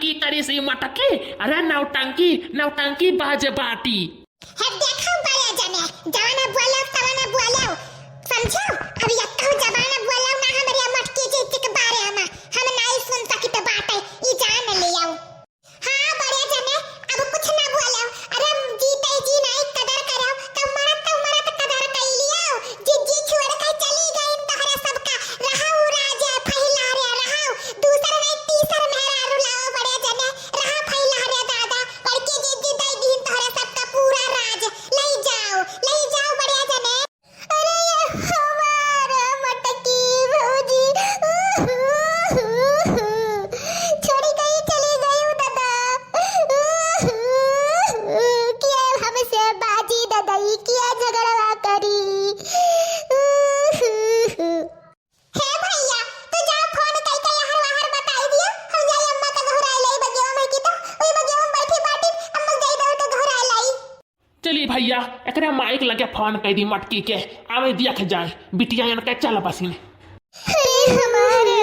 नौटंकी करी सी मटकी, अरे नौटंकी नौटंकी बाजे बाटी। है देखो बड़े जने जवाना बोलो तवाना बोलो समझो। अब ये तो जवाना बोलो ना हमारी मटकी जी के बारे में हम नहीं सुन सकी तो बात है ई जान ले आओ। हां बड़े जने अब कुछ ना बोलो। अरे जीते जी नहीं कदर करो तो मरत कदर कर लियो। जी छोड़ के चली गई तोहरे सबका रहो राज फैला रे रहो दूसर नहीं तीसर मेहरा रुलाओ बड़े जने रहा फैला रे दादा बड़की जी दई दिन तोहरे सबका पूरा राज ले जाओ बड़े जने। अरे ये हमारा मटकी भौजी छोड़ी गई चली गई दादा क्या हमसे बाजी दादाई क्या झगड़ा करी। हे भैया तू जा फोन कई कई हर बताई दिया हम जाई अम्मा का घर आई लाई बगिया में की तो ओई बगिया में बैठी बाटी अम्मा जाई दो तो घर आई लाई। चली भैया एकरा माइक लगे फोन कर दी मटकी के आवे देख जाए बिटिया इनके चल बसिन। अरे हमारे